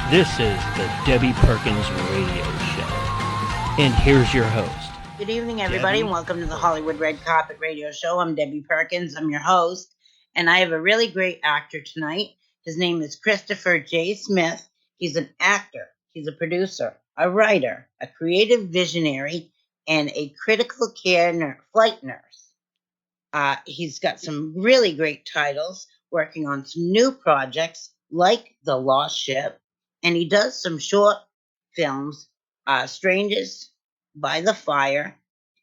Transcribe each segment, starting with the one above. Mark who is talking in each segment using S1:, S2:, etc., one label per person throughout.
S1: This is the Debbie Perkins Radio Show. And here's your host.
S2: Good evening, everybody, and welcome to the Hollywood Red Carpet Radio Show. I'm Debbie Perkins. I'm your host, and I have a really great actor tonight. His name is Christopher J. Smith. He's an actor, he's a producer, a writer, a creative visionary, and a critical care flight nurse. He's got some really great titles, working on some new projects like The Lost Ship, and he does some short films, Strangers by the Fire,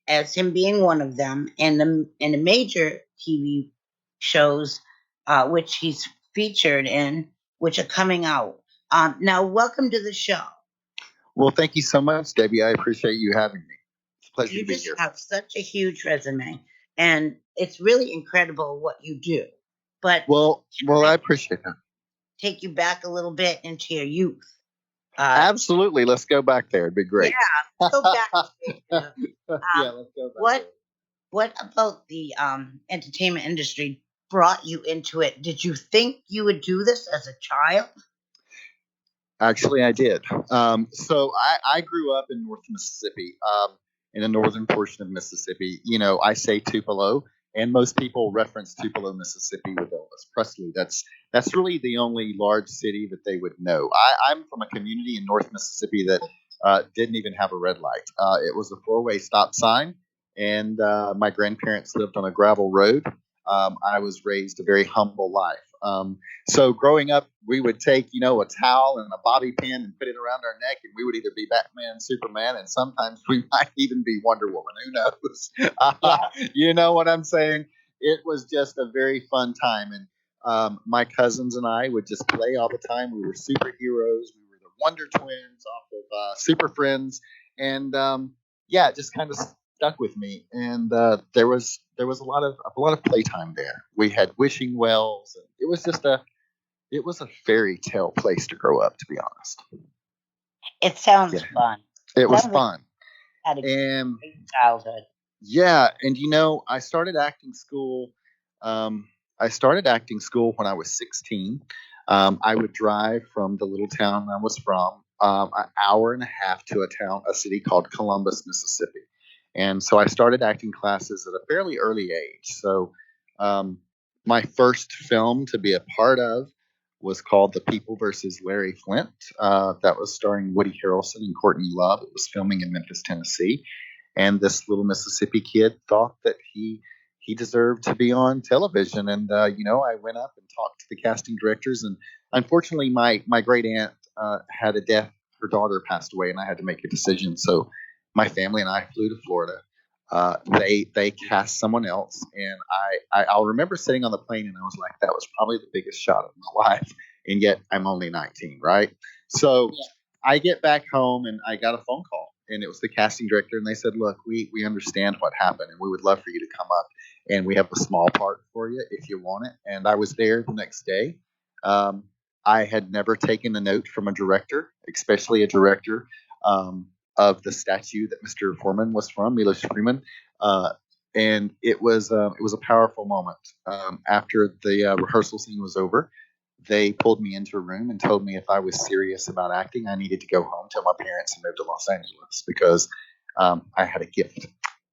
S2: as him being one of them, and the major TV shows which he's featured in, which are coming out. Now, welcome to the show.
S3: Well, thank you so much, Debbie. I appreciate you having me. It's a pleasure to be here.
S2: You just have such a huge resume, and it's really incredible what you do. But
S3: well, I appreciate that.
S2: Take you back a little bit into your youth.
S3: Absolutely. Let's go back there. It'd be great.
S2: Yeah, go back.
S3: Yeah, let's go back.
S2: What about the entertainment industry brought you into it? Did you think you would do this as a child?
S3: Actually, I did. So I grew up in North Mississippi, in the northern portion of Mississippi. You know, I say Tupelo, and most people reference Tupelo, Mississippi with Elvis Presley. That's really the only large city that they would know. I'm from a community in North Mississippi that didn't even have a red light. It was a four-way stop sign, and my grandparents lived on a gravel road. I was raised a very humble life. So growing up, we would take, a towel and a bobby pin and put it around our neck, and we would either be Batman, Superman, and sometimes we might even be Wonder Woman. Who knows? You know what I'm saying? It was just a very fun time, and my cousins and I would just play all the time. We were superheroes. We were the Wonder Twins off of Super Friends, and it just kind of stuck with me. And there was a lot of playtime there. We had wishing wells. And it was a fairy tale place to grow up, to be honest.
S2: It sounds fun.
S3: It was fun.
S2: Had a great childhood.
S3: Yeah, and I started acting school. I started acting school when I was 16. I would drive from the little town I was from an hour and a half to a city called Columbus, Mississippi. And so I started acting classes at a fairly early age. So my first film to be a part of was called The People versus Larry Flint. That was starring Woody Harrelson and Courtney Love. It was filming in Memphis, Tennessee. And this little Mississippi kid thought that he deserved to be on television. And, I went up and talked to the casting directors. And unfortunately, my great aunt had a death. Her daughter passed away, and I had to make a decision. So my family and I flew to Florida. They cast someone else, and I'll remember sitting on the plane, and I was like, that was probably the biggest shot of my life, and yet I'm only 19, right? So I get back home, and I got a phone call, and it was the casting director, and they said, look, we understand what happened, and we would love for you to come up, and we have a small part for you if you want it. And I was there the next day. I had never taken a note from a director, especially a director of the statue that Mr. Foreman was from, Milos Freeman, and it was a powerful moment. After the rehearsal scene was over, they pulled me into a room and told me if I was serious about acting, I needed to go home, tell my parents, and move to Los Angeles because I had a gift.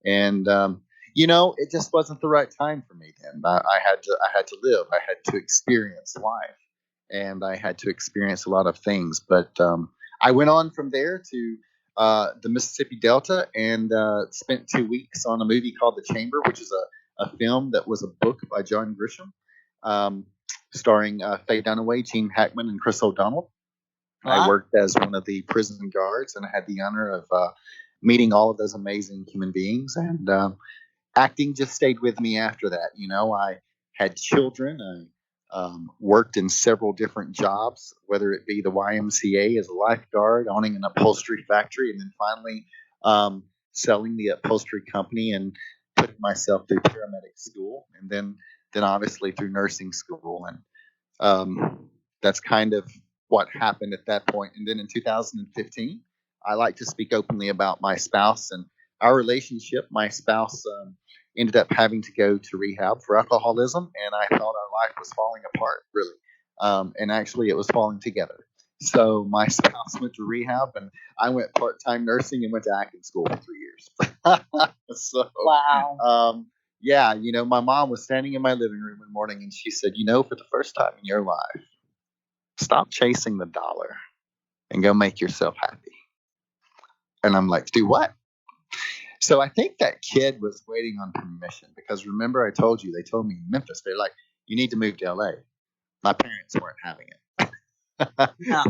S3: And it just wasn't the right time for me then. I had to live. I had to experience life, and I had to experience a lot of things. But I went on from there to the Mississippi Delta and spent 2 weeks on a movie called The Chamber, which is a film that was a book by John Grisham, starring Faye Dunaway, Gene Hackman, and Chris O'Donnell. I worked as one of the prison guards, and I had the honor of meeting all of those amazing human beings. And acting just stayed with me after that. I had children. I worked in several different jobs, whether it be the YMCA as a lifeguard, owning an upholstery factory, and then finally selling the upholstery company and putting myself through paramedic school, and then obviously through nursing school. And that's kind of what happened at that point. And then in 2015, I like to speak openly about my spouse and our relationship. My spouse ended up having to go to rehab for alcoholism, and I thought our life was falling apart, really. And actually, it was falling together. So my spouse went to rehab, and I went part-time nursing and went to acting school for 3 years. So,
S2: Wow.
S3: yeah, my mom was standing in my living room one morning, and she said, for the first time in your life, stop chasing the dollar and go make yourself happy. And I'm like, do what? So I think that kid was waiting on permission, because remember I told you, they told me in Memphis, they're like, you need to move to LA. My parents weren't having it.
S2: No.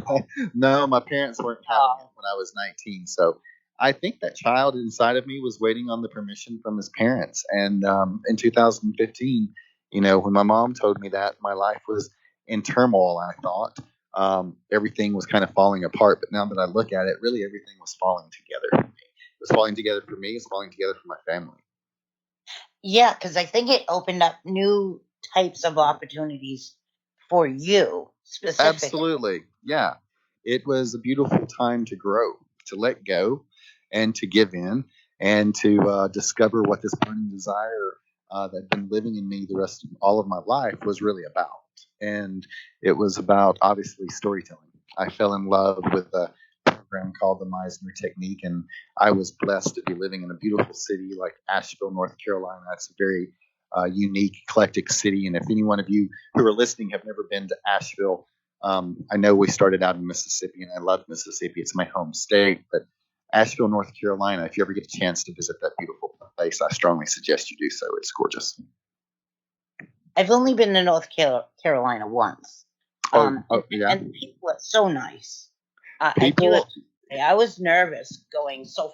S3: No, my parents weren't having it
S2: Oh.
S3: when I was 19. So I think that child inside of me was waiting on the permission from his parents. And in 2015, when my mom told me that, my life was in turmoil. I thought everything was kind of falling apart. But now that I look at it, really everything was falling together for me. It was falling together for me. It's falling together for my family.
S2: Yeah, because I think it opened up new types of opportunities for you specifically.
S3: Absolutely. Yeah. It was a beautiful time to grow, to let go, and to give in, and to discover what this burning desire that had been living in me the rest of all of my life was really about. And it was about, obviously, storytelling. I fell in love with a program called the Meisner Technique, and I was blessed to be living in a beautiful city like Asheville, North Carolina. It's a very unique, eclectic city. And if any one of you who are listening have never been to Asheville, I know we started out in Mississippi, and I love Mississippi. It's my home state. But Asheville, North Carolina, if you ever get a chance to visit that beautiful place, I strongly suggest you do so. It's gorgeous.
S2: I've only been to North Carolina once.
S3: Yeah.
S2: And people are so nice. I do
S3: People,
S2: have to say, I was nervous going so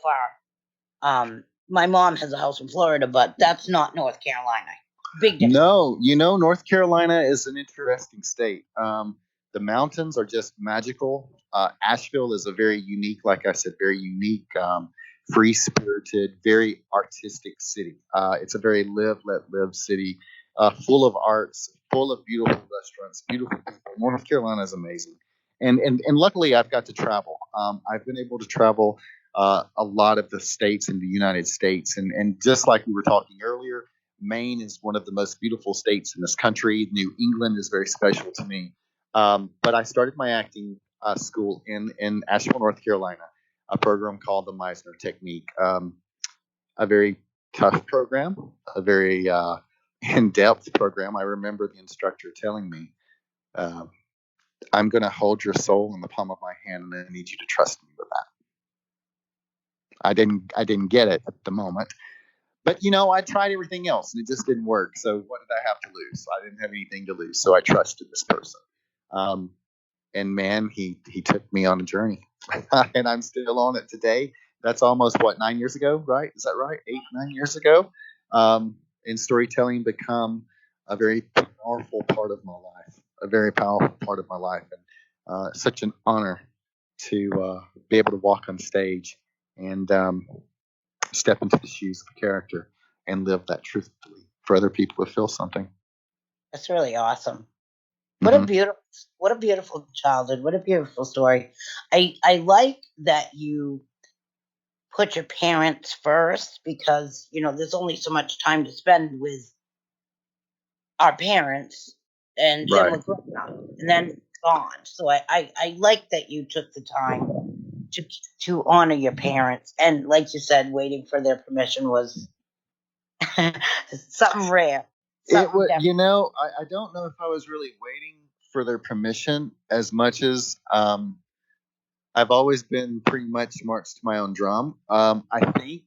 S2: far. My mom has a house in Florida, but that's not North Carolina. Big difference.
S3: no, North Carolina is an interesting state. The mountains are just magical. Asheville is a very unique, like I said, very unique, free spirited, very artistic city. It's a very live, let live city, full of arts, full of beautiful restaurants, beautiful people. North Carolina is amazing. And luckily, I've got to travel. I've been able to travel a lot of the states in the United States. And just like we were talking earlier, Maine is one of the most beautiful states in this country. New England is very special to me. But I started my acting school in Asheville, North Carolina, a program called the Meisner Technique. A very tough program, a very in-depth program. I remember the instructor telling me, I'm going to hold your soul in the palm of my hand, and I need you to trust me with that. I didn't get it at the moment. But I tried everything else and it just didn't work. So what did I have to lose? I didn't have anything to lose. So I trusted this person. And man, he took me on a journey, and I'm still on it today. That's almost 9 years ago, right? Is that right? 8, 9 years ago. And storytelling become a very powerful part of my life, a very powerful part of my life, and such an honor to be able to walk on stage and step into the shoes of a character and live that truthfully for other people to feel something.
S2: That's really awesome.
S3: Mm-hmm.
S2: What a beautiful childhood. What a beautiful story. I like that you put your parents first, because there's only so much time to spend with our parents, and then
S3: Right.
S2: we're grown up, and then gone. So I like that you took the time to honor your parents, and like you said, waiting for their permission was something rare.
S3: It
S2: Something
S3: was,
S2: definitely.
S3: I don't know if I was really waiting for their permission as much as I've always been pretty much marched to my own drum. I think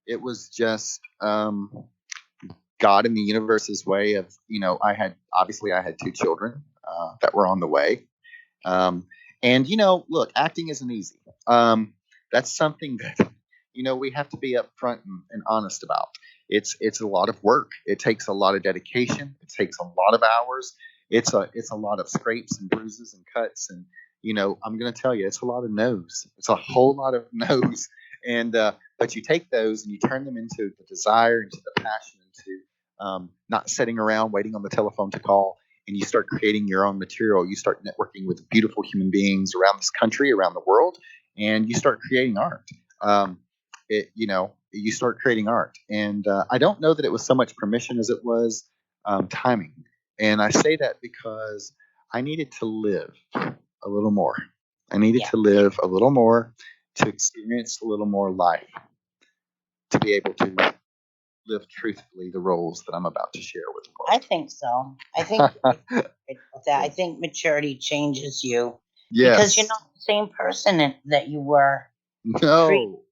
S3: it was just God in the universe's way of, I had 2 children that were on the way. And look, acting isn't easy. That's something that we have to be upfront and honest about. It's a lot of work. It takes a lot of dedication. It takes a lot of hours. It's a lot of scrapes and bruises and cuts. And I'm going to tell you, it's a lot of no's. It's a whole lot of no's. And but you take those and you turn them into the desire, into the passion, into not sitting around waiting on the telephone to call, and you start creating your own material. You start networking with beautiful human beings around this country, around the world, and you start creating art. You start creating art. And I don't know that it was so much permission as it was timing. And I say that because I needed to live a little more. I needed
S2: Yeah.
S3: to live a little more, to experience a little more life, to be able to live truthfully the roles that I'm about to share with
S2: I think so. I think
S3: the world.
S2: that I think maturity changes you because you're
S3: Yes.
S2: not the same person that you were pre
S3: No.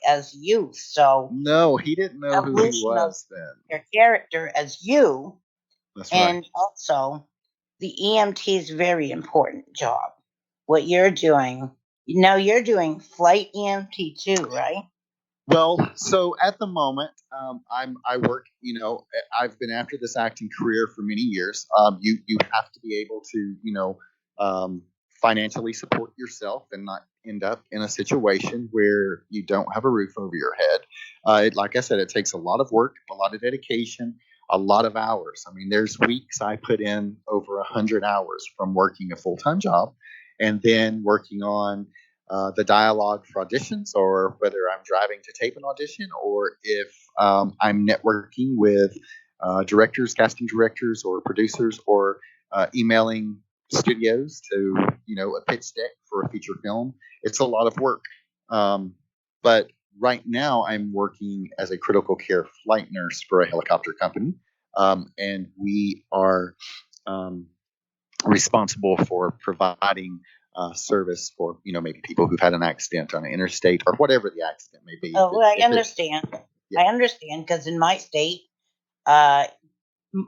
S2: as youth. So
S3: No, he didn't know who he
S2: evolution of
S3: was then.
S2: your character as you,
S3: That's right.
S2: and also the EMT is a very important job. What you're doing now, you're doing flight EMT too, right?
S3: Well, so at the moment, I work. I've been after this acting career for many years. You have to be able to um, financially support yourself and not end up in a situation where you don't have a roof over your head. Like I said, it takes a lot of work, a lot of dedication, a lot of hours. I mean, there's weeks I put in over 100 hours from working a full time job, and then working on the dialogue for auditions, or whether I'm driving to tape an audition, or if I'm networking with directors, casting directors, or producers, or emailing studios to a pitch deck for a feature film. It's a lot of work, but right now I'm working as a critical care flight nurse for a helicopter company, and we are um, responsible for providing service for maybe people who've had an accident on an interstate or whatever the accident may be.
S2: Oh, well, I
S3: If it
S2: understand.
S3: Yeah.
S2: I understand because in my state, uh,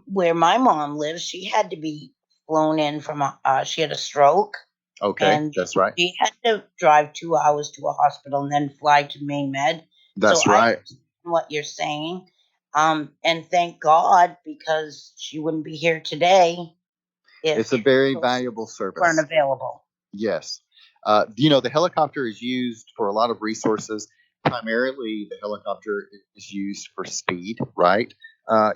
S2: where my mom lives, she had to be flown in from she had a stroke,
S3: Okay,
S2: and
S3: that's right.
S2: she had to drive 2 hours to a hospital and then fly to main med. So
S3: That's
S2: I
S3: right.
S2: understand what you're saying. And thank God, because she wouldn't be here today if
S3: It's a very
S2: those
S3: valuable
S2: weren't
S3: service.
S2: available.
S3: Yes. The helicopter is used for a lot of resources. Primarily, the helicopter is used for speed, right?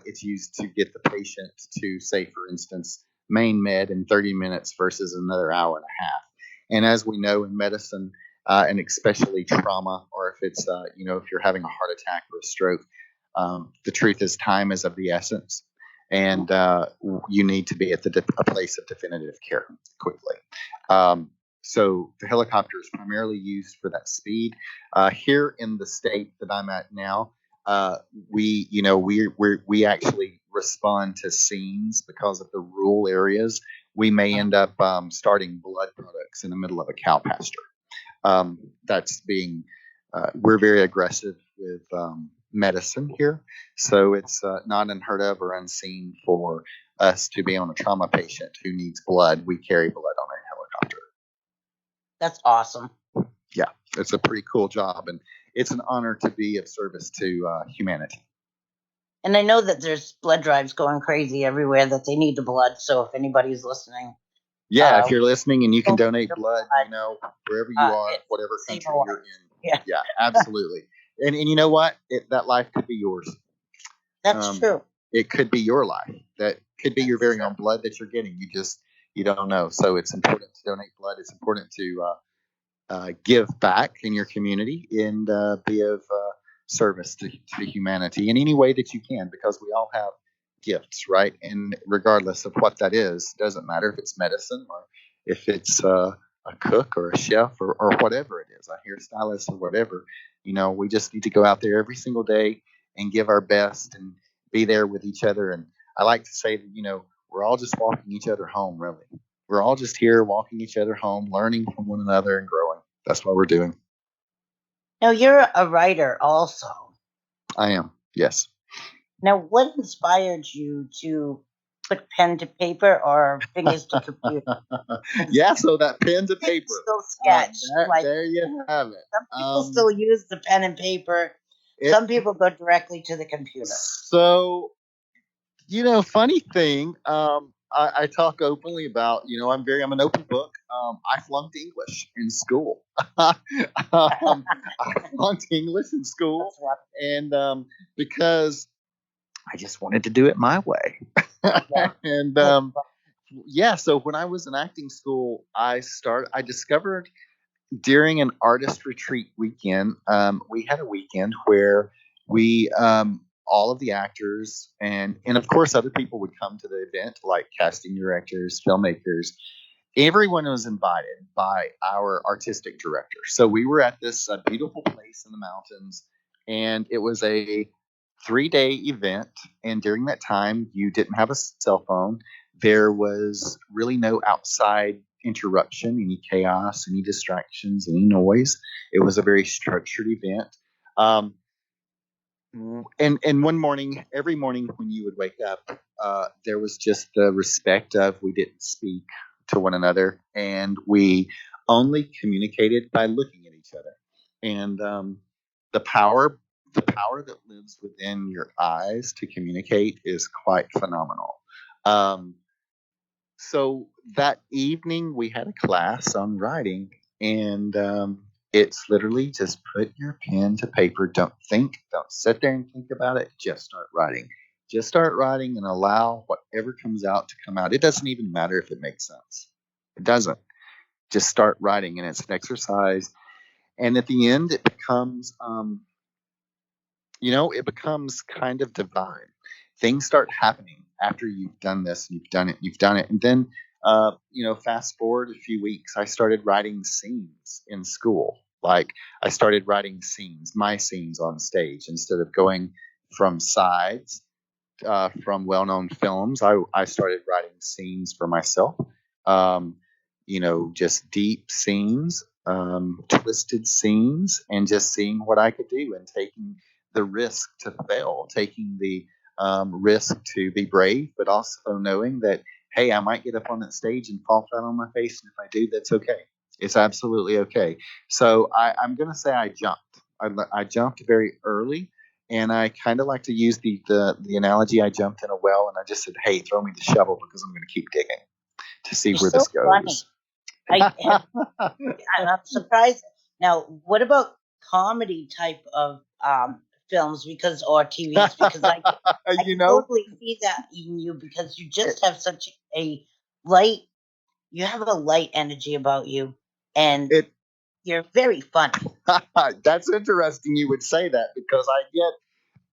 S3: It's used to get the patient to, say, for instance, main med in 30 minutes versus another hour and a half. And as we know in medicine, and especially trauma, or if it's, if you're having a heart attack or a stroke, the truth is time is of the essence. And you need to be at a place of definitive care quickly. Um, so the helicopter is primarily used for that speed. Here in the state that I'm at now, we actually respond to scenes because of the rural areas. We may end up starting blood products in the middle of a cow pasture. That's being We're very aggressive with medicine here, so it's not unheard of or unseen for us to be on a trauma patient who needs blood. We carry blood on a helicopter.
S2: That's awesome.
S3: Yeah, it's a pretty cool job, and it's an honor to be of service to humanity.
S2: And I know that there's blood drives going crazy everywhere that they need the blood. So if anybody's listening,
S3: Yeah, if you're listening and you can
S2: donate
S3: donate
S2: your
S3: blood,
S2: blood.
S3: wherever you are,
S2: It
S3: whatever
S2: save a
S3: country you're
S2: life.
S3: in.
S2: Yeah,
S3: Yeah, absolutely. And you know what? That life could be yours.
S2: that's
S3: Um,
S2: true.
S3: it could be your life. That could be your
S2: That's
S3: very
S2: true.
S3: own blood that you're getting. You don't know. So it's important to donate blood. It's important to give back in your community and be of service to humanity in any way that you can, because we all have gifts, right? And regardless of what that is, doesn't matter if it's medicine or if it's a cook or a chef or whatever it is, a hairstylist or whatever. We just need to go out there every single day and give our best and be there with each other. And I like to say that, we're all just walking each other home, really. We're all just here walking each other home, learning from one another and growing. That's what we're doing.
S2: Now you're a writer also.
S3: I am. Yes.
S2: Now, what inspired you to put pen to paper or fingers to computer?
S3: Yeah. So that pen to paper.
S2: Still sketch. Like
S3: There you have it.
S2: some people still use the pen and paper.
S3: It
S2: Some people go directly to the computer.
S3: so funny thing. I talk openly about. I'm an open book. I flunked English in school. I flunked English in school,
S2: That's what.
S3: and because I just wanted to do it my way.
S2: Yeah.
S3: And so when I was in acting school, I discovered during an artist retreat weekend, we had a weekend where we, all of the actors and of course other people would come to the event, like casting directors, filmmakers, everyone was invited by our artistic director. So we were at this beautiful place in the mountains, and it was a 3-day event. And during that time, you didn't have a cell phone. There was really no outside interruption, any chaos, any distractions, any noise. It was a very structured event. Um, and one morning, every morning when you would wake up, there was just the respect of we didn't speak to one another, and we only communicated by looking at each other. And the power, the power that lives within your eyes to communicate is quite phenomenal. Um, so that evening we had a class on writing, and it's literally just put your pen to paper. Don't think, don't sit there and think about it. Just start writing. Just start writing and allow whatever comes out to come out. It doesn't even matter if it makes sense. It doesn't. Just start writing, and it's an exercise. And at the end, it becomes it becomes kind of divine. Things start happening after you've done this, you've done it, you've done it. And then, fast forward a few weeks, I started writing scenes in school. Like, I started writing scenes, my scenes on stage, instead of going from sides from well-known films. I started writing scenes for myself. Um, just deep scenes, twisted scenes, and just seeing what I could do and taking the risk to fail, taking the risk to be brave, but also knowing that, hey, I might get up on that stage and fall flat on my face, and if I do, that's okay. It's absolutely okay. So I'm going to say I jumped. I jumped very early, and I kind of like to use the analogy. I jumped in a well, and I just said, "Hey, throw me the shovel because I'm going to keep digging to see
S2: You're
S3: where
S2: so
S3: this
S2: funny.
S3: goes."
S2: I have, I'm surprised. Now, what about comedy type of films because or TVs? Because I
S3: you
S2: can
S3: know,
S2: totally see that in you because you just have such a light. You have a light energy about you, and
S3: it
S2: you're very funny.
S3: that's interesting. You would say that because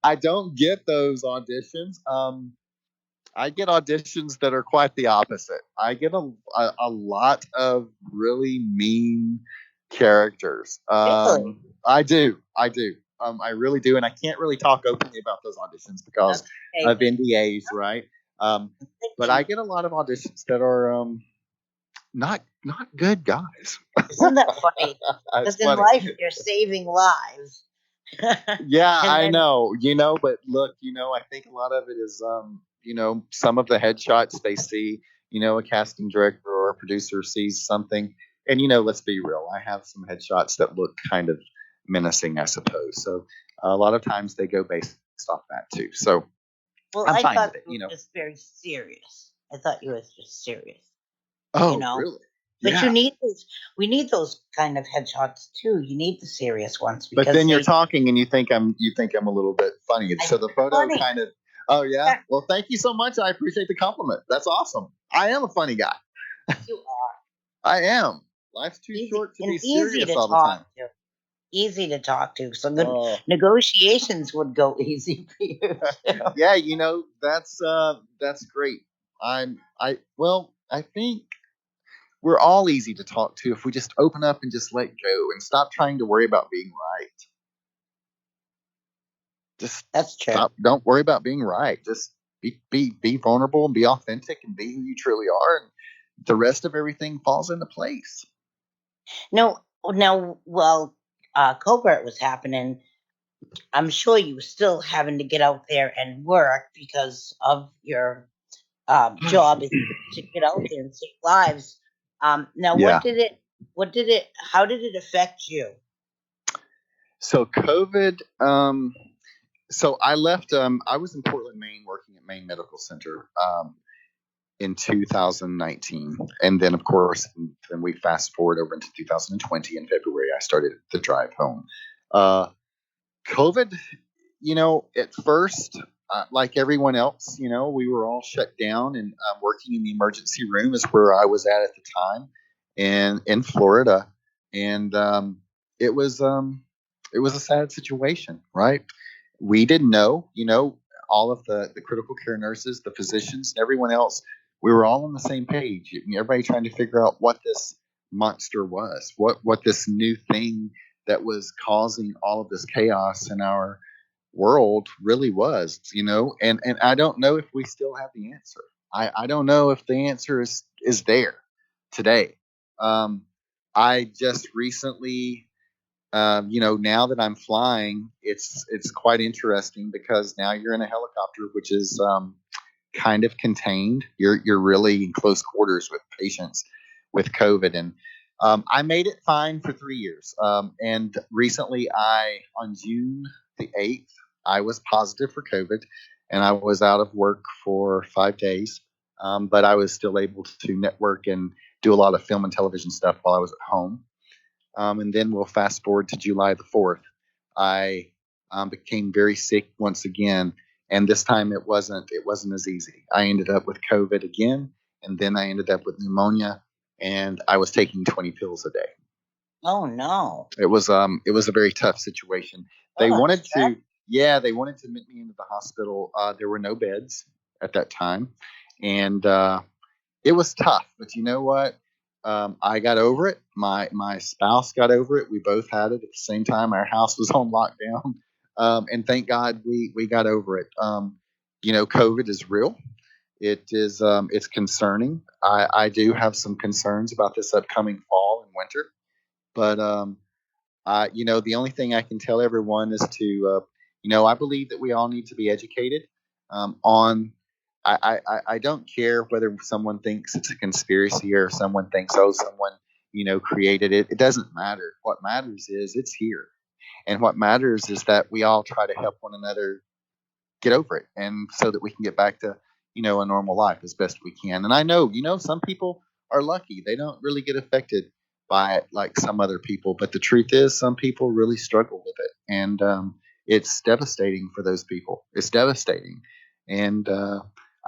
S3: I don't get those auditions. I get auditions that are quite the opposite. I get a lot of really mean characters.
S2: Really?
S3: I do. I really do, and I can't really talk openly about those auditions because
S2: Okay.
S3: of NDAs, right? But I get a lot of auditions that are not good guys.
S2: Isn't that funny?
S3: It's
S2: Because in
S3: funny.
S2: life, you're saving lives.
S3: Yeah,
S2: And
S3: I
S2: then,
S3: know, but look, I think a lot of it is, some of the headshots they see, a casting director or a producer sees something. And, let's be real, I have some headshots that look kind of menacing, I suppose. So a lot of times they go based off that too. So
S2: well,
S3: I'm
S2: I
S3: fine
S2: thought
S3: with it,
S2: you were just very serious. I thought you was just serious, you
S3: Oh,
S2: know.
S3: really?
S2: But
S3: Yeah.
S2: we need those kind of headshots too. You need the serious ones
S3: But
S2: because
S3: then you're talking and you think I'm a little bit funny.
S2: I
S3: So the photo
S2: funny.
S3: kind of, oh yeah.
S2: Yeah,
S3: Well, thank you so much. I appreciate the compliment. That's awesome. I am a funny guy.
S2: you are
S3: I am. Life's too
S2: easy
S3: short to
S2: and
S3: be
S2: easy
S3: serious
S2: to
S3: all the
S2: talk
S3: time.
S2: to. Easy to talk to. So the
S3: Oh,
S2: negotiations would go easy for you too.
S3: yeah. That's great. I think we're all easy to talk to if we just open up and just let go and stop trying to worry about being right. Just
S2: That's true.
S3: stop. Don't worry about being right. Just be vulnerable and be authentic and be who you truly are, and the rest of everything falls into place.
S2: No, now, well, Covert was happening. I'm sure you were still having to get out there and work because of your job is to get out there and save lives. Now,
S3: Yeah.
S2: how did it affect you?
S3: So COVID. So I left. I was in Portland, Maine, working at Maine Medical Center in 2019, and then of course, then we fast forward over into 2020. In February, I started the drive home. Uh, COVID, at first, like everyone else, we were all shut down, and working in the emergency room is where I was at the time, in Florida, and it was a sad situation, right? We didn't know, all of the critical care nurses, the physicians, and everyone else we were all on the same page. Everybody trying to figure out what this monster was, what this new thing that was causing all of this chaos in our world really was, and I don't know if we still have the answer. I don't know if the answer is there today. I just recently, now that I'm flying, it's quite interesting because now you're in a helicopter, which is kind of contained. You're really in close quarters with patients with COVID, and I made it fine for 3 years. And recently, on June the 8th, I was positive for COVID, and I was out of work for 5 days. But I was still able to network and do a lot of film and television stuff while I was at home. And then we'll fast forward to July the 4th. I became very sick once again, and this time it wasn't as easy. I ended up with COVID again, and then I ended up with pneumonia, and I was taking 20 pills a day.
S2: Oh no!
S3: It was a very tough situation. They wanted to they wanted to admit me into the hospital. There were no beds at that time, and it was tough. But you know what? I got over it. My spouse got over it. We both had it at the same time. Our house was on lockdown, and thank God we got over it. COVID is real. It is it's concerning. I do have some concerns about this upcoming fall and winter, but the only thing I can tell everyone is to, I believe that we all need to be educated on. I don't care whether someone thinks it's a conspiracy or someone thinks, oh, someone, created it. It doesn't matter. What matters is it's here. And what matters is that we all try to help one another get over it, and so that we can get back to a normal life as best we can. And I know some people are lucky; they don't really get affected by it like some other people. But the truth is, some people really struggle with it, and it's devastating for those people. It's devastating, and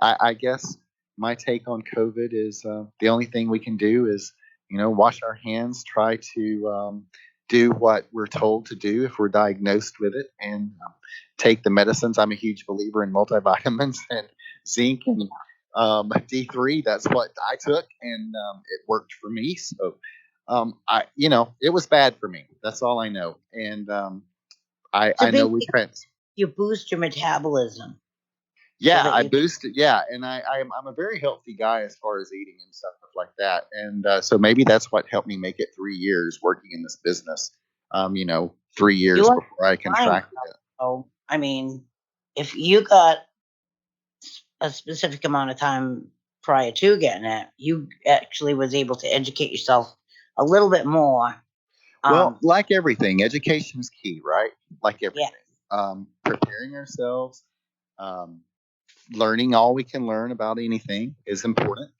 S3: I guess my take on COVID is the only thing we can do is wash our hands, try to do what we're told to do if we're diagnosed with it, and take the medicines. I'm a huge believer in multivitamins and zinc and D3. That's what I took, and it worked for me. So, it was bad for me. That's all I know. And I know we trans.
S2: You boost your metabolism.
S3: Yeah, I boosted. Yeah, and I'm a very healthy guy as far as eating and stuff like that. And so maybe that's what helped me make it 3 years working in this business. 3 years before I contracted it.
S2: Oh, I mean, if you got a specific amount of time prior to getting it, you actually was able to educate yourself a little bit more.
S3: Well, like everything, education is key, right? Like everything.
S2: Yeah.
S3: Preparing ourselves, learning all we can learn about anything is important,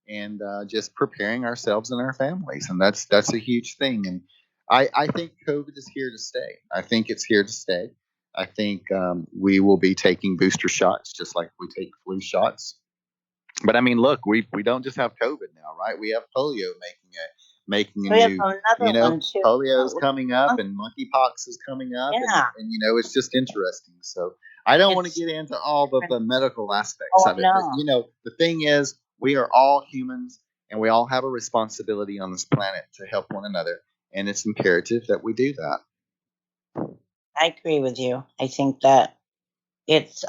S3: and just preparing ourselves and our families, and that's a huge thing. And I think COVID is here to stay. I think it's here to stay. I think we will be taking booster shots just like we take flu shots. But I mean, look, we don't just have COVID now, right? We have polio making a new,
S2: one too.
S3: polio's coming up and monkeypox is coming up, and it's just interesting. So I don't want to get into all the medical aspects of it, but the thing is, we are all humans, and we all have a responsibility on this planet to help one another, and it's imperative that we do that.
S2: I agree with you. I think that it's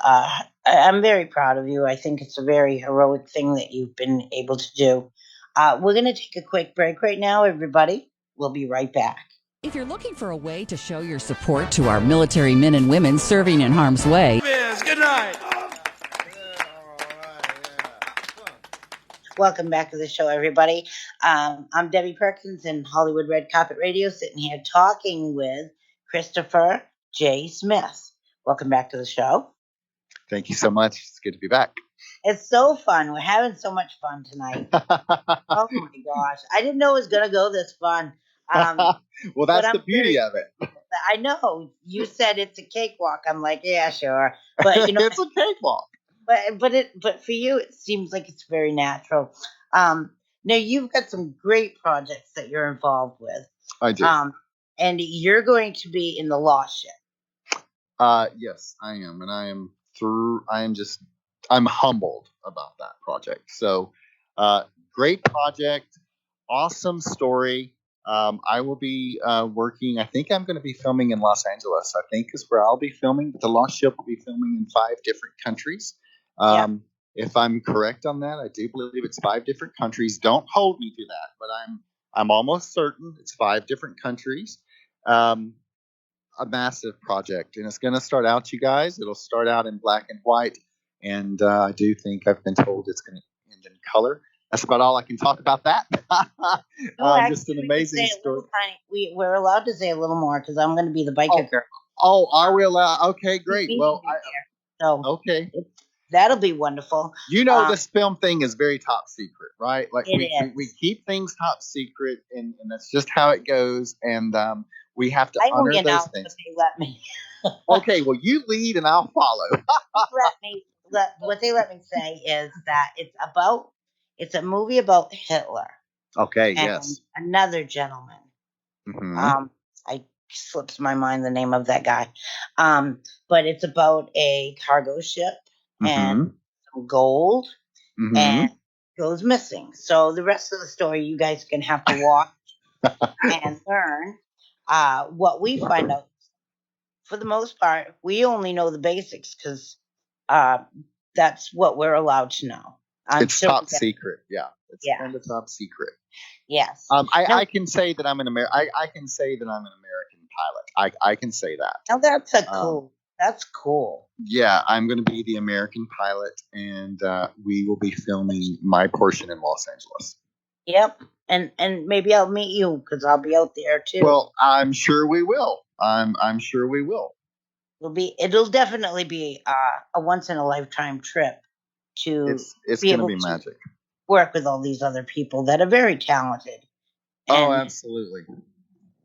S2: I'm very proud of you. I think it's a very heroic thing that you've been able to do. We're going to take a quick break right now, everybody. We'll be right back.
S4: If you're looking for a way to show your support to our military men and women serving in harm's way,
S5: good night.
S2: Welcome back to the show, everybody. I'm Debbie Perkins in Hollywood Red Carpet Radio, sitting here talking with Christopher J. Smith. Welcome back to the show.
S3: Thank you so much. It's good to be back.
S2: It's so fun. We're having so much fun tonight. Oh my gosh. I didn't know it was going to go this fun.
S3: Well, that's the beauty of it.
S2: I know. You said it's a cakewalk. I'm like, yeah, sure. But
S3: it's a cakewalk.
S2: But for you, it seems like it's very natural. Now you've got some great projects that you're involved with.
S3: I do.
S2: And you're going to be in the Lost Ship.
S3: Yes, I am, and I am I'm humbled about that project. So, great project, awesome story. I will be working. I think I'm going to be filming in Los Angeles. I think is where I'll be filming. But the Lost Ship will be filming in 5 different countries.
S2: Yeah.
S3: If I'm correct on that, I do believe it's 5 different countries. Don't hold me to that, but I'm almost certain it's 5 different countries. A massive project, and it's going to start out, you guys. It'll start out in black and white, and I do think I've been told it's going to end in color. That's about all I can talk about that.
S2: No,
S3: Just
S2: actually,
S3: an
S2: we can
S3: amazing
S2: say a
S3: story.
S2: little tiny. We're allowed to say a little more because I'm going to be the biker
S3: Oh,
S2: girl.
S3: oh, are we allowed? Okay, great.
S2: We
S3: Well,
S2: can be there. So
S3: okay.
S2: that'll be wonderful.
S3: You know, this film thing is very top secret, right? Like
S2: It
S3: we
S2: is.
S3: keep things top secret, and that's just how it goes. And we have to
S2: I
S3: honor
S2: only
S3: those
S2: announce
S3: things.
S2: what they let me.
S3: Okay, well, you lead and I'll follow.
S2: What they let me say is that it's a movie about Hitler
S3: Okay,
S2: and
S3: yes.
S2: another gentleman.
S3: Mm-hmm.
S2: I slips my mind the name of that guy. But it's about a cargo ship and
S3: Mm-hmm.
S2: some gold
S3: Mm-hmm.
S2: and goes missing. So the rest of the story you guys can have to watch and learn. What we find out, for the most part, we only know the basics because uh, that's what we're allowed to know.
S3: It's
S2: Until
S3: top secret. Yeah, it's
S2: yeah,
S3: kind of top secret.
S2: yes.
S3: I can say that I'm an I can say that I'm an American pilot. I can say that.
S2: Now that's a
S3: Um,
S2: cool. That's cool.
S3: yeah, I'm going to be the American pilot, and we will be filming my portion in Los Angeles.
S2: Yep. And maybe I'll meet you because I'll be out there too.
S3: Well, I'm sure we will. I'm sure we will.
S2: It'll definitely be a once in a lifetime trip to
S3: It's
S2: be
S3: going to
S2: able
S3: be
S2: to
S3: magic.
S2: work with all these other people that are very talented.
S3: Oh,
S2: And
S3: absolutely.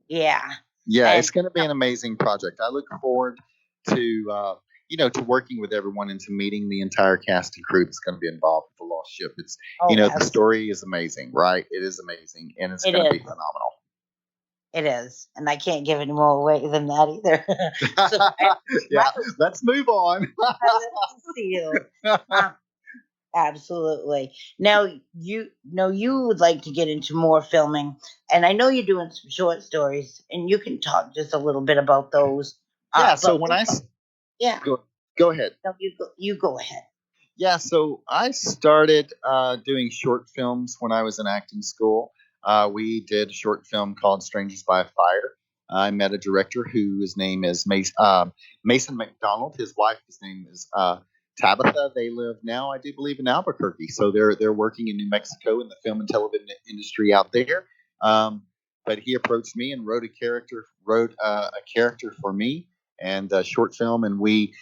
S2: yeah.
S3: Yeah,
S2: And
S3: it's going to be an amazing project. I look forward to to working with everyone and to meeting the entire cast and crew that's going to be involved with the Lost Ship. It's the story is amazing, right? It is amazing, and it's going to be phenomenal.
S2: It is, and I can't give any more away than that either. So
S3: yeah, let's move on.
S2: See you. Absolutely. Now you know you would like to get into more filming, and I know you're doing some short stories, and you can talk just a little bit about those.
S3: Yeah. So when
S2: yeah,
S3: go ahead.
S2: No, you go ahead.
S3: Yeah, so I started doing short films when I was in acting school. We did a short film called Strangers by Fire. I met a director whose name is Mason McDonald. His wife, his name is Tabitha. They live now, I do believe, in Albuquerque. So they're working in New Mexico in the film and television industry out there. But he approached me and wrote a character for me and a short film, and we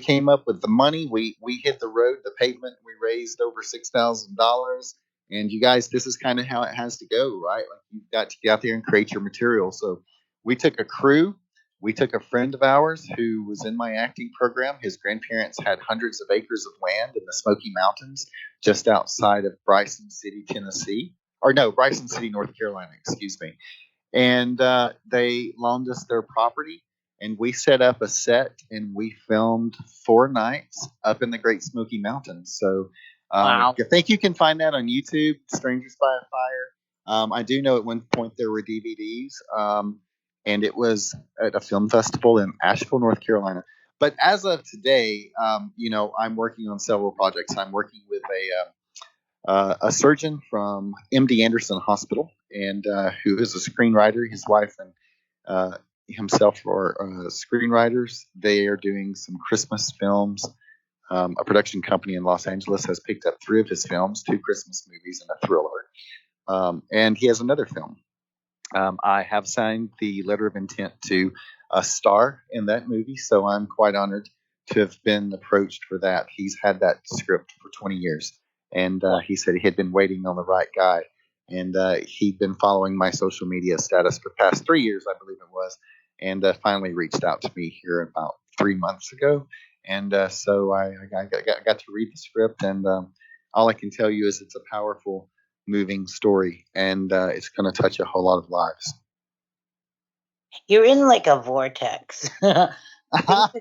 S3: came up with the money. We hit the road, the pavement. We raised over $6,000. And you guys, this is kind of how it has to go, right? Like you've got to get out there and create your material. So we took a crew. We took a friend of ours who was in my acting program. His grandparents had hundreds of acres of land in the Smoky Mountains, just outside of Bryson City, Tennessee, or no, Bryson City, North Carolina. Excuse me. And they loaned us their property, and we set up a set and we filmed 4 nights up in the Great Smoky Mountains. So
S2: Wow.
S3: I think you can find that on YouTube, Strangers by Fire. I do know at one point there were DVDs, and it was at a film festival in Asheville, North Carolina. But as of today, I'm working on several projects. I'm working with a surgeon from MD Anderson Hospital, and who is a screenwriter. His wife and himself are screenwriters. They are doing some Christmas films. A production company in Los Angeles has picked up 3 of his films, 2 Christmas movies and a thriller. And he has another film. I have signed the letter of intent to star in that movie, so I'm quite honored to have been approached for that. He's had that script for 20 years, and he said he had been waiting on the right guy. And he'd been following my social media status for the past 3 years, I believe it was, and finally reached out to me here about 3 months ago. And so I got to read the script, and all I can tell you is it's a powerful, moving story, and it's going to touch a whole lot of lives.
S2: You're in like a vortex. Things are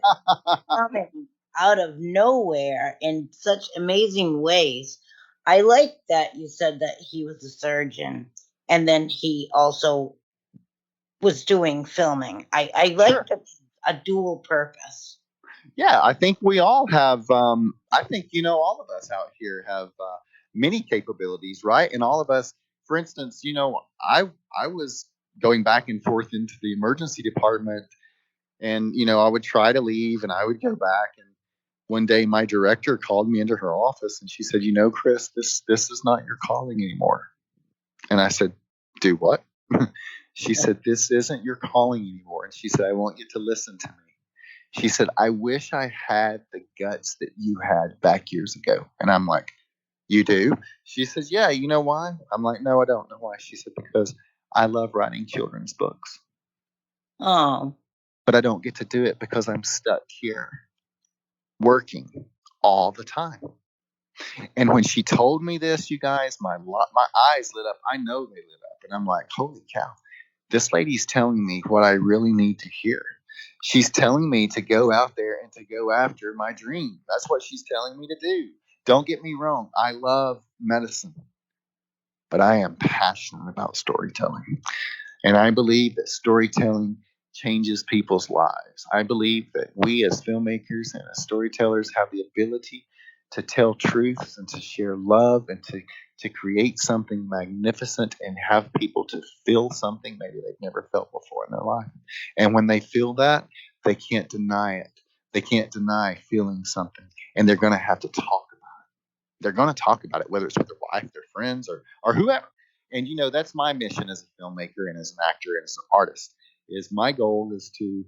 S2: coming. out of nowhere in such amazing ways. I like that you said that he was a surgeon and then he also was doing filming. I like
S3: Sure.
S2: a dual purpose.
S3: Yeah, I think we all have. I think all of us out here have many capabilities, right? And all of us, for instance, I was going back and forth into the emergency department, and I would try to leave, and I would go back. And one day, my director called me into her office, and she said, Chris, this is not your calling anymore." And I said, "Do what?" She said, "This isn't your calling anymore." And she said, "I want you to listen to me." She said, "I wish I had the guts that you had back years ago." And I'm like, "You do?" She says, "Yeah, you know why?" I'm like, "No, I don't know why." She said, "Because I love writing children's books,
S2: Oh,
S3: but I don't get to do it because I'm stuck here working all the time." And when she told me this, you guys, my eyes lit up. I know they lit up. And I'm like, "Holy cow, this lady's telling me what I really need to hear. She's telling me to go out there and to go after my dream. That's what she's telling me to do." Don't get me wrong. I love medicine, but I am passionate about storytelling. And I believe that storytelling changes people's lives. I believe that we as filmmakers and as storytellers have the ability to tell truths and to share love and to create something magnificent and have people to feel something maybe they've never felt before in their life. And when they feel that, they can't deny it. They can't deny feeling something. And they're going to have to talk. They're going to talk about it, whether it's with their wife, their friends, or whoever. And that's my mission as a filmmaker and as an actor and as an artist. Is my goal is to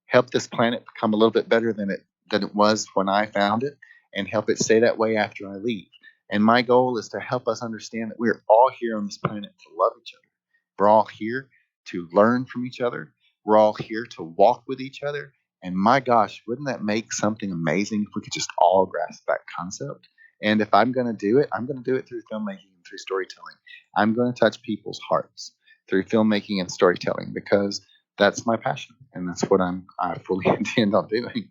S3: help this planet become a little bit better than it was when I found it, and help it stay that way after I leave. And my goal is to help us understand that we're all here on this planet to love each other. We're all here to learn from each other. We're all here to walk with each other. And my gosh, wouldn't that make something amazing if we could just all grasp that concept? And if I'm going to do it, I'm going to do it through filmmaking and through storytelling. I'm going to touch people's hearts through filmmaking and storytelling because that's my passion, and that's what I fully intend on doing.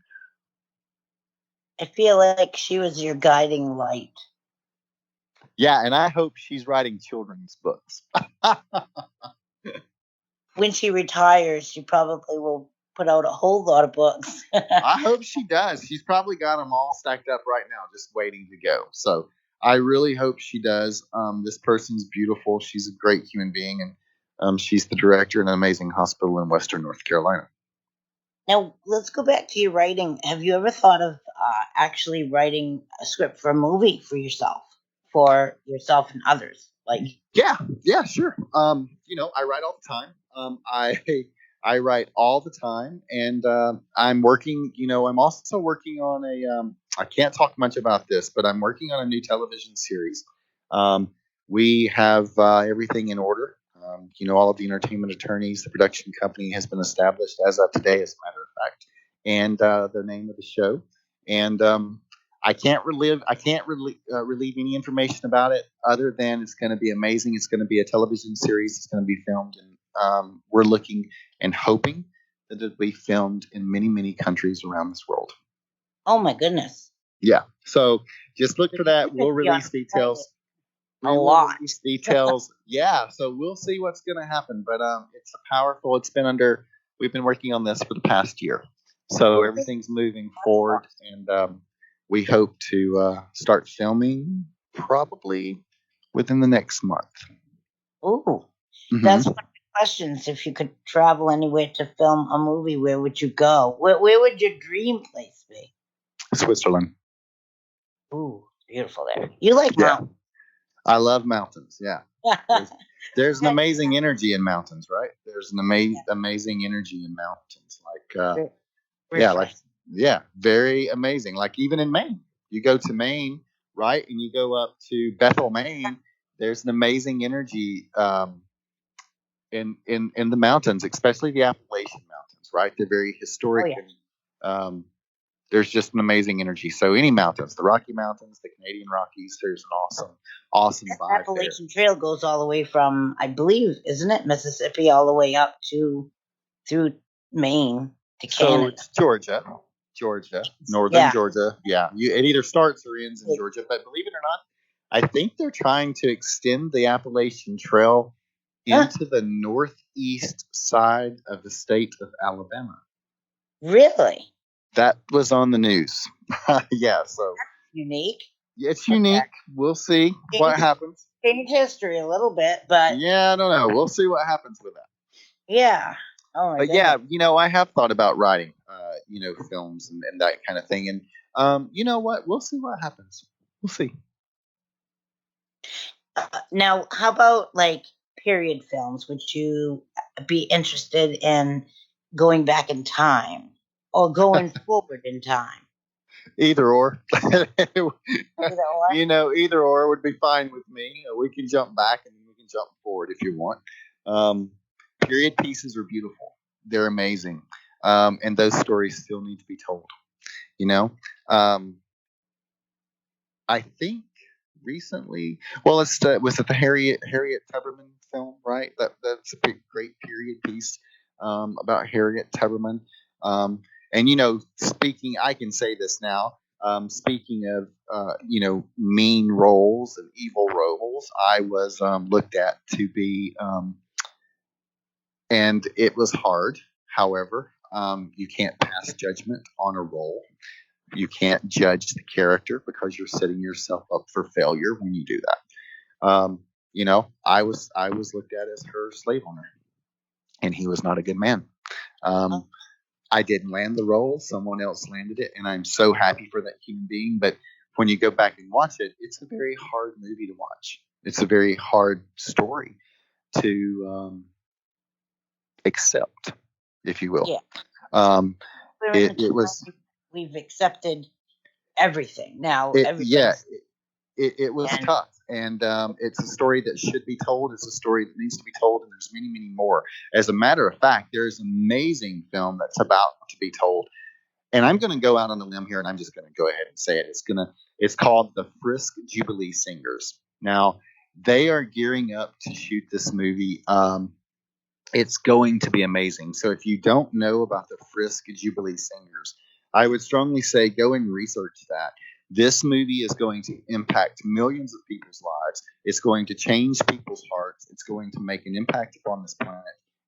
S2: I feel like she was your guiding light.
S3: Yeah, and I hope she's writing children's books.
S2: When she retires, she probably will put out a whole lot of books.
S3: I hope she does. She's probably got them all stacked up right now, just waiting to go. So I really hope she does. This person's beautiful. She's a great human being, and she's the director in an amazing hospital in Western North Carolina.
S2: Now, let's go back to your writing. Have you ever thought of actually writing a script for a movie for yourself and others? Like,
S3: Yeah, sure. I write all the time. I write all the time, and I'm working. I'm also working on a. I can't talk much about this, but I'm working on a new television series. We have everything in order. All of the entertainment attorneys, the production company has been established as of today, as a matter of fact, and the name of the show. And I can't relieve any information about it other than it's going to be amazing. It's going to be a television series. It's going to be filmed, and we're looking and hoping that it'll be filmed in many, many countries around this world.
S2: oh my goodness.
S3: Yeah. So just look for that. We'll release details.
S2: A lot.
S3: Release details. Yeah. So we'll see what's going to happen. But it's powerful. We've been working on this for the past year. So everything's moving forward, and we hope to start filming probably within the next month.
S2: Ooh, that's one of the questions. If you could travel anywhere to film a movie, where would you go? Where would your dream place be?
S3: Switzerland.
S2: Ooh, beautiful there. You like mountains?
S3: I love mountains. Yeah. There's an amazing energy in mountains, right? There's an amazing energy in mountains. Very amazing. Like even in Maine, you go to Maine, right, and you go up to Bethel, Maine. There's an amazing energy in the mountains, especially the Appalachian Mountains, right? They're very historic, and there's just an amazing energy. So any mountains, the Rocky Mountains, the Canadian Rockies, there's an awesome vibe.
S2: Appalachian Trail goes all the way from, I believe, isn't it, Mississippi, all the way up through Maine to Canada.
S3: So it's Georgia. Georgia, northern
S2: Yeah.
S3: Georgia. Yeah, it either starts or ends in Georgia. But believe it or not, I think they're trying to extend the Appalachian Trail into the northeast side of the state of Alabama.
S2: Really?
S3: That was on the news. Yeah, so
S2: Unique.
S3: it's unique. We'll see what happens.
S2: Change history a little bit, but
S3: Yeah, I don't know. We'll see what happens with that.
S2: yeah. Oh my
S3: But
S2: goodness.
S3: yeah, I have thought about writing, films and that kind of thing. And you know what? We'll see what happens. We'll see.
S2: Now, how about like period films? Would you be interested in going back in time or going forward in time?
S3: Either or.
S2: Either or?
S3: Either or would be fine with me. We can jump back and we can jump forward if you want. Period pieces are beautiful. They're amazing. And those stories still need to be told. I think recently, well, was it the Harriet Tubman film, right? That's a great period piece about Harriet Tubman. And speaking, I can say this now. Speaking of mean roles and evil roles, I was looked at to be, and it was hard. However, you can't pass judgment on a role. You can't judge the character because you're setting yourself up for failure when you do that. I was looked at as her slave owner, and he was not a good man. I didn't land the role; someone else landed it, and I'm so happy for that human being. But when you go back and watch it, it's a very hard movie to watch. It's a very hard story to accept, if you will.
S2: Yeah.
S3: It was.
S2: We've accepted everything now.
S3: It was tough, and it's a story that should be told. It's a story that needs to be told, and there's many, many more. As a matter of fact, there's an amazing film that's about to be told, and I'm going to go out on a limb here, and I'm just going to go ahead and say it. It's called The Frisk Jubilee Singers. Now, they are gearing up to shoot this movie. It's going to be amazing. So if you don't know about the Frisk Jubilee Singers, I would strongly say go and research that. This movie is going to impact millions of people's lives. It's going to change people's hearts. It's going to make an impact upon this planet.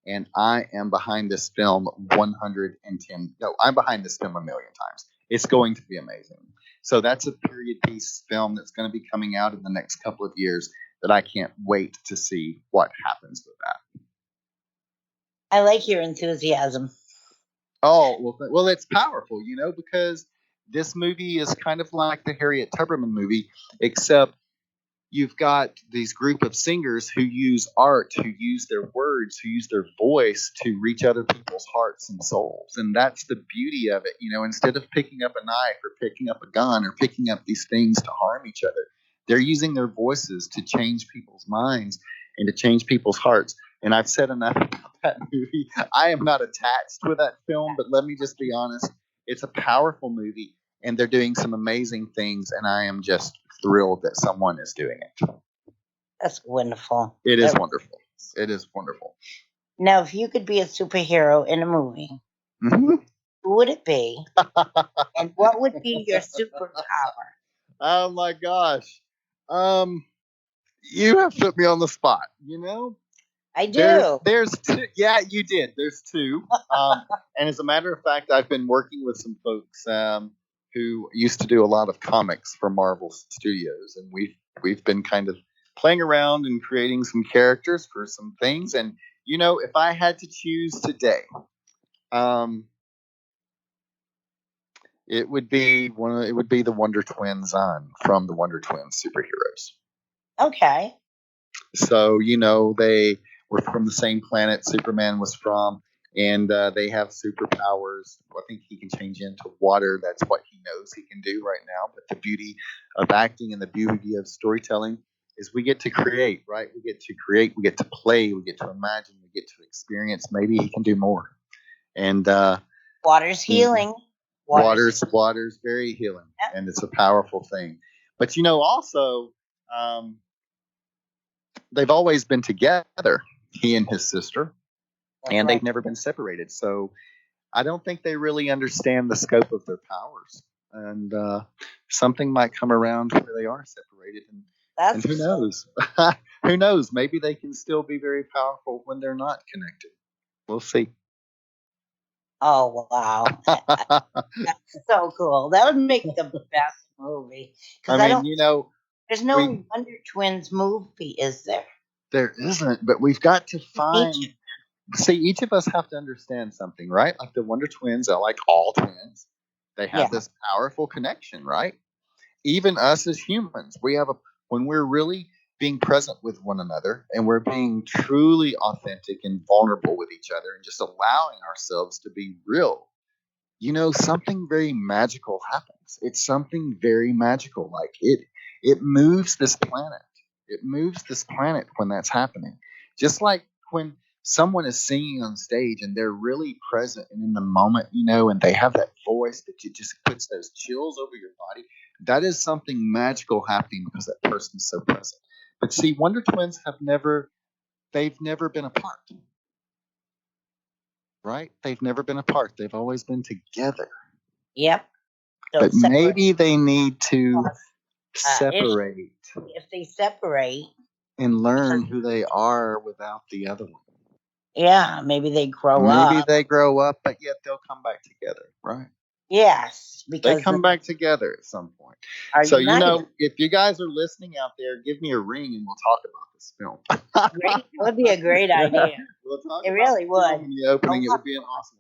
S3: And I am behind this film 110. No, I'm behind this film a million times. It's going to be amazing. So that's a period piece film that's going to be coming out in the next couple of years that I can't wait to see what happens with that.
S2: I like your enthusiasm.
S3: Oh, well, it's powerful, because this movie is kind of like the Harriet Tubman movie, except you've got these group of singers who use art, who use their words, who use their voice to reach other people's hearts and souls. And that's the beauty of it. Instead of picking up a knife or picking up a gun or picking up these things to harm each other, they're using their voices to change people's minds and to change people's hearts. And I've said enough about that movie. I am not attached with that film, but let me just be honest. It's a powerful movie, and they're doing some amazing things, and I am just thrilled that someone is doing it.
S2: That's wonderful.
S3: It is wonderful. It is wonderful.
S2: Now, if you could be a superhero in a movie,
S3: mm-hmm.
S2: Who would it be? And what would be your superpower?
S3: Oh my gosh. You have put me on the spot,
S2: I do.
S3: There's two. Yeah, you did. There's two. And as a matter of fact, I've been working with some folks who used to do a lot of comics for Marvel Studios, and we've been kind of playing around and creating some characters for some things. And if I had to choose today, it would be the Wonder Twins from the Wonder Twins superheroes.
S2: Okay.
S3: So they were from the same planet Superman was from, and they have superpowers. I think he can change into water. That's what he knows he can do right now. But the beauty of acting and the beauty of storytelling is we get to create, right? We get to create, we get to play, we get to imagine, we get to experience. Maybe he can do more. And
S2: water's healing.
S3: Water's very healing, and it's a powerful thing. But also, they've always been together, he and his sister, and they've never been separated. So I don't think they really understand the scope of their powers, and something might come around where they are separated, and who knows? Who knows? Maybe they can still be very powerful when they're not connected. We'll see.
S2: Oh, wow. That's so cool. That would make the best movie. Because
S3: I mean,
S2: there's no Wonder Twins movie, is there?
S3: There isn't, but we've got to find. See, each of us have to understand something, right? Like the Wonder Twins are like all twins. They have this powerful connection, right? Even us as humans, when we're really being present with one another and we're being truly authentic and vulnerable with each other and just allowing ourselves to be real, something very magical happens. It's something very magical. Like it moves this planet. It moves this planet when that's happening. Just like when someone is singing on stage and they're really present and in the moment, and they have that voice that just puts those chills over your body. That is something magical happening because that person is so present. But see, Wonder Twins they've never been apart. Right? They've never been apart. They've always been together.
S2: Yep.
S3: But maybe they need to separate.
S2: If they separate
S3: and learn who they are without the other one.
S2: Yeah, maybe they grow up.
S3: Maybe they grow up, but yet they'll come back together, right?
S2: Yes, because
S3: they come back together at some point. So if you guys are listening out there, give me a ring and we'll talk about this film.
S2: Great. That would be a great idea.
S3: We'll talk
S2: it
S3: about
S2: really would.
S3: In the opening, it would be an awesome.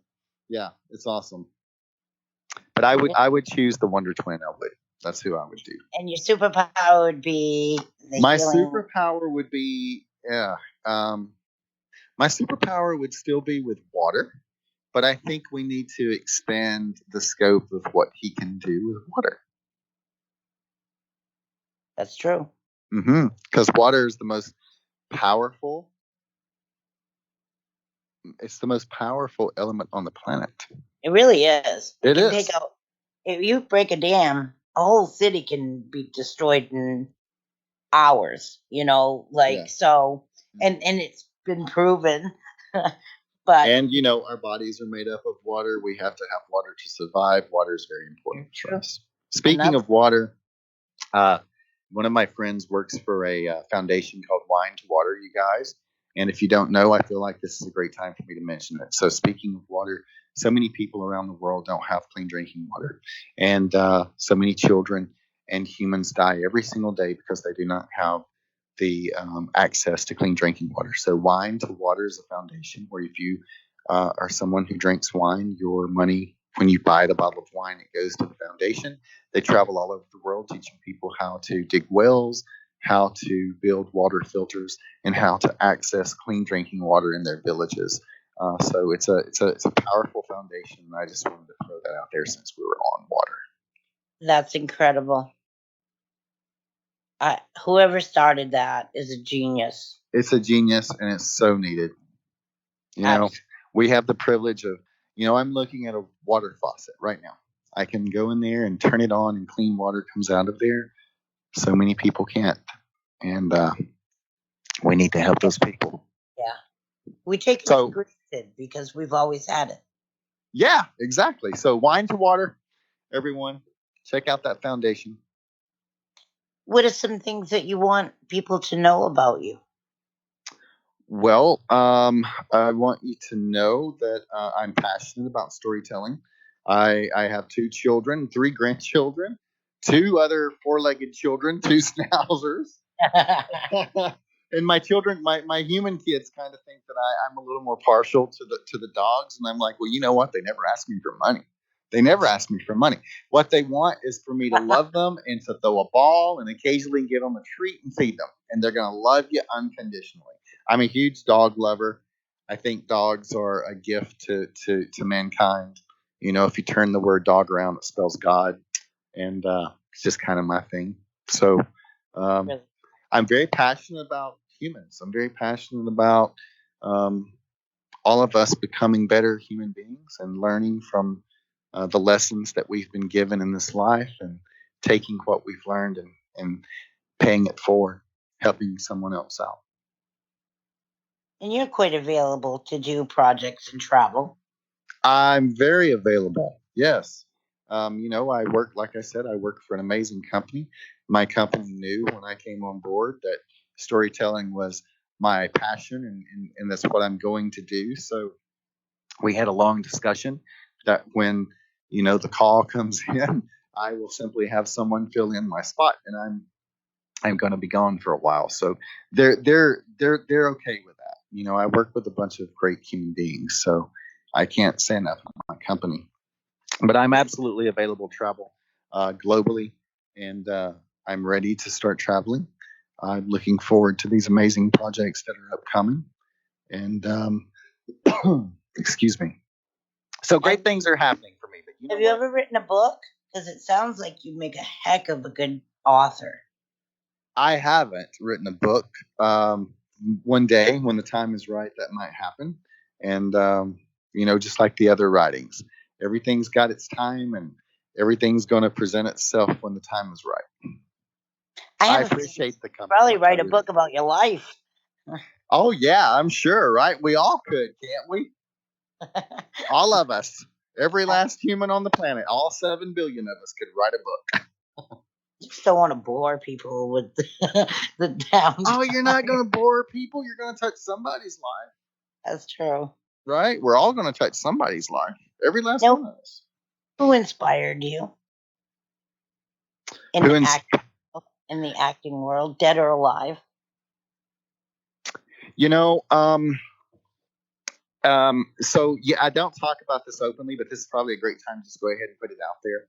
S3: Yeah, it's awesome. But I would choose the Wonder Twin. I would. That's who I would do.
S2: And your superpower would be
S3: my superpower would be my superpower would still be with water, but I think we need to expand the scope of what he can do with water.
S2: That's true.
S3: Because water is the most powerful. It's the most powerful element on the planet.
S2: It really is.
S3: It is.
S2: If you break a dam, a whole city can be destroyed in hours. So, and it's been proven. But
S3: our bodies are made up of water. We have to have water to survive. Water is very important for us. Speaking of water, one of my friends works for a foundation called Wine to Water, you guys. And if you don't know, I feel like this is a great time for me to mention it. So speaking of water, so many people around the world don't have clean drinking water. And so many children and humans die every single day because they do not have the access to clean drinking water. So Wine to Water is a foundation where if you are someone who drinks wine, your money, when you buy the bottle of wine, it goes to the foundation. They travel all over the world teaching people how to dig wells, how to build water filters, and how to access clean drinking water in their villages. So it's a powerful foundation, and I just wanted to throw that out there since we were on water.
S2: That's incredible. Whoever started that is a genius.
S3: It's a genius, and it's so needed. We have the privilege of, I'm looking at a water faucet right now. I can go in there and turn it on, and clean water comes out of there. So many people can't, and we need to help those people.
S2: Yeah, we take it for granted because we've always had it.
S3: Yeah, exactly. So Wine to Water, everyone, check out that foundation.
S2: What are some things that you want people to know about you?
S3: Well, I want you to know that I'm passionate about storytelling. I have 2 children, 3 grandchildren, 2 other 4-legged children, 2 schnauzers. And my children, my human kids kind of think that I'm a little more partial to the dogs. And I'm like, well, you know what? They never ask me for money. They never ask me for money. What they want is for me to love them and to throw a ball and occasionally give them a treat and feed them. And they're going to love you unconditionally. I'm a huge dog lover. I think dogs are a gift to mankind. If you turn the word dog around, it spells God. And it's just kind of my thing. So I'm very passionate about humans. I'm very passionate about all of us becoming better human beings and learning from the lessons that we've been given in this life and taking what we've learned and paying it forward, helping someone else out.
S2: And you're quite available to do projects and travel.
S3: I'm very available. Yes. I work, like I said, I work for an amazing company. My company knew when I came on board that storytelling was my passion and that's what I'm going to do. So we had a long discussion that when, the call comes in, I will simply have someone fill in my spot and I'm going to be gone for a while. So they're okay with that. I work with a bunch of great human beings, so I can't say enough about my company. But I'm absolutely available to travel globally, and I'm ready to start traveling. I'm looking forward to these amazing projects that are upcoming, and excuse me. So great things are happening for me. But
S2: Have you ever written a book? Because it sounds like you make a heck of a good author.
S3: I haven't written a book. One day, when the time is right, that might happen. And, just like the other writings, everything's got its time and everything's going to present itself when the time is right. I appreciate the company.
S2: Probably write a book about your life.
S3: Oh, yeah, I'm sure, right? We all could, can't we? All of us. Every last human on the planet, all 7 billion of us could write a book.
S2: You just don't want to bore people with the downtime.
S3: Oh, you're not going to bore people. You're going to touch somebody's life.
S2: That's true.
S3: Right? We're all going to touch somebody's life. Every last one of us.
S2: Who inspired you in the acting world, dead or alive?
S3: So yeah, I don't talk about this openly, but this is probably a great time to just go ahead and put it out there.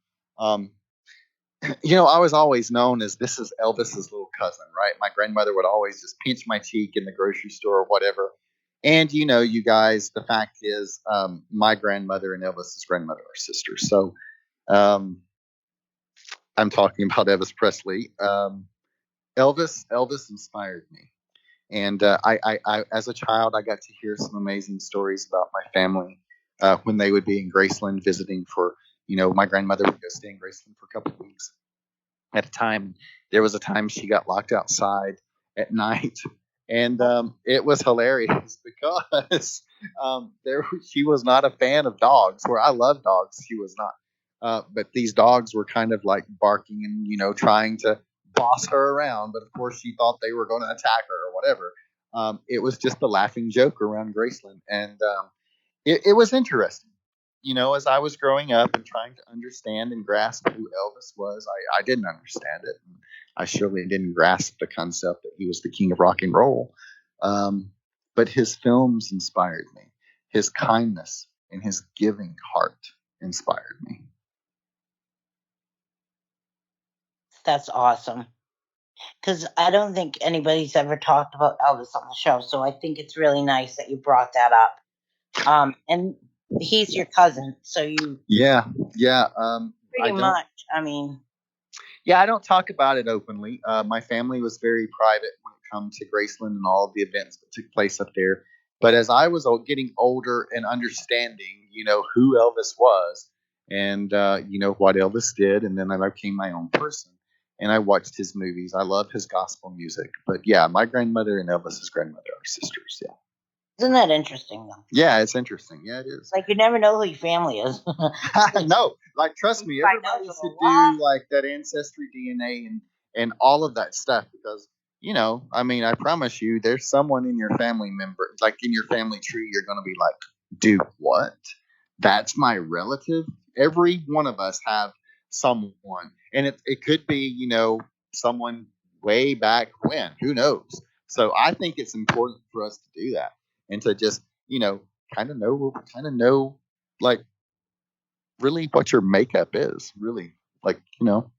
S3: I was always known as this is Elvis's little cousin, right? My grandmother would always just pinch my cheek in the grocery store or whatever. And you guys, the fact is, my grandmother and Elvis's grandmother are sisters. So I'm talking about Elvis Presley. Elvis inspired me. And I, as a child, I got to hear some amazing stories about my family when they would be in Graceland visiting for, my grandmother would go stay in Graceland for a couple of weeks at a time. There was a time she got locked outside at night, and it was hilarious because she was not a fan of dogs. Where I love dogs, she was not. But these dogs were kind of like barking and trying to boss her around. But of course, she thought they were going to attack her or whatever. It was just a laughing joke around Graceland, and it was interesting. As I was growing up and trying to understand and grasp who Elvis was, I didn't understand it. I surely didn't grasp the concept that he was the king of rock and roll. But his films inspired me. His kindness and his giving heart inspired me.
S2: That's awesome. Because I don't think anybody's ever talked about Elvis on the show, so I think it's really nice that you brought that up. And he's your cousin, so you
S3: yeah.
S2: pretty much. I mean,
S3: yeah, I don't talk about it openly. My family was very private when it comes to Graceland and all of the events that took place up there. But as I was getting older and understanding, who Elvis was and, what Elvis did, and then I became my own person and I watched his movies. I love his gospel music. But yeah, my grandmother and Elvis's grandmother are sisters. Yeah.
S2: Isn't that interesting, though?
S3: Yeah, it's interesting. Yeah, it is.
S2: Like, you never know who your family is.
S3: No, like, trust me, everybody should do like that ancestry DNA and all of that stuff because I promise you, there's someone in your family member, like in your family tree, you're gonna be like, dude, what? That's my relative. Every one of us have someone, and it could be someone way back when. Who knows? So I think it's important for us to do that and to just kind of know like really what your makeup is really like
S2: now,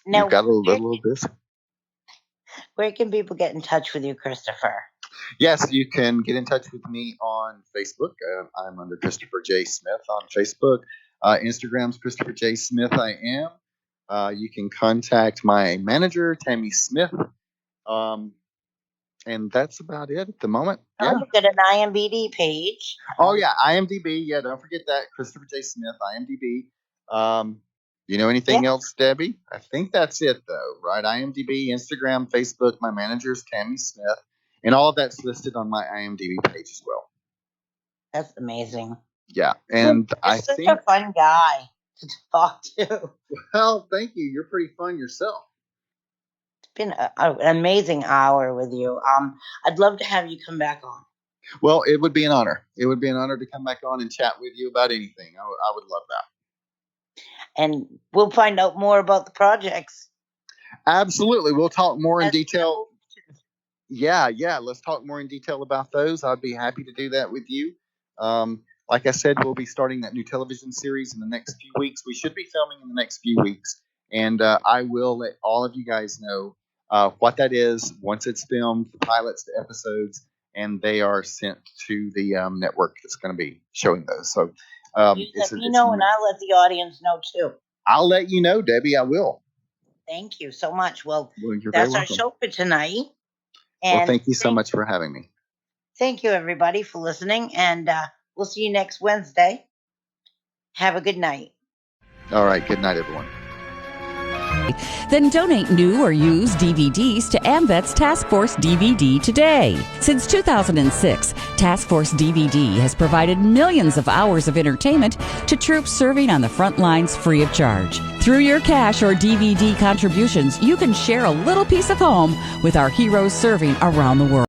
S3: you've got a little of this.
S2: Where can people get in touch with you, Christopher?
S3: Yes, you can get in touch with me on Facebook. I'm under Christopher J. Smith on Facebook. Instagram's Christopher J. Smith. I am. You can contact my manager, Tammy Smith. And that's about it at the moment.
S2: Yeah. You've got an IMDb page.
S3: Oh yeah, IMDb. Yeah, don't forget that. Christopher J. Smith, IMDb. Anything else, Debbie? I think that's it though, right? IMDb, Instagram, Facebook. My manager's Tammy Smith, and all of that's listed on my IMDb page as well.
S2: That's amazing.
S3: Yeah, and
S2: You're
S3: I
S2: such
S3: think,
S2: a fun guy to talk to.
S3: well, thank you. You're pretty fun yourself.
S2: It's been an amazing hour with you. I'd love to have you come back on.
S3: Well, it would be an honor. It would be an honor to come back on and chat with you about anything. I would love that.
S2: And we'll find out more about the projects.
S3: Absolutely. We'll talk more in
S2: As we
S3: detail.
S2: hope to.
S3: Yeah. Let's talk more in detail about those. I'd be happy to do that with you. Like I said, we'll be starting that new television series in the next few weeks. We should be filming in the next few weeks. And I will let all of you guys know what that is once it's filmed, the pilots, the episodes, and they are sent to the network that's going to be showing those. So
S2: You let me know, and I'll let the audience know too.
S3: I'll let you know, Debbie. I will.
S2: Thank you so much. Well,
S3: You're
S2: that's
S3: very
S2: our
S3: welcome.
S2: show for tonight.
S3: Well,
S2: And
S3: thank you so much for having me.
S2: thank you, everybody, for listening. And we'll see you next Wednesday. Have a good night.
S3: All right. Good night, everyone.
S4: Then donate new or used DVDs to AMVET's Task Force DVD today. Since 2006, Task Force DVD has provided millions of hours of entertainment to troops serving on the front lines free of charge. Through your cash or DVD contributions, you can share a little piece of home with our heroes serving around the world.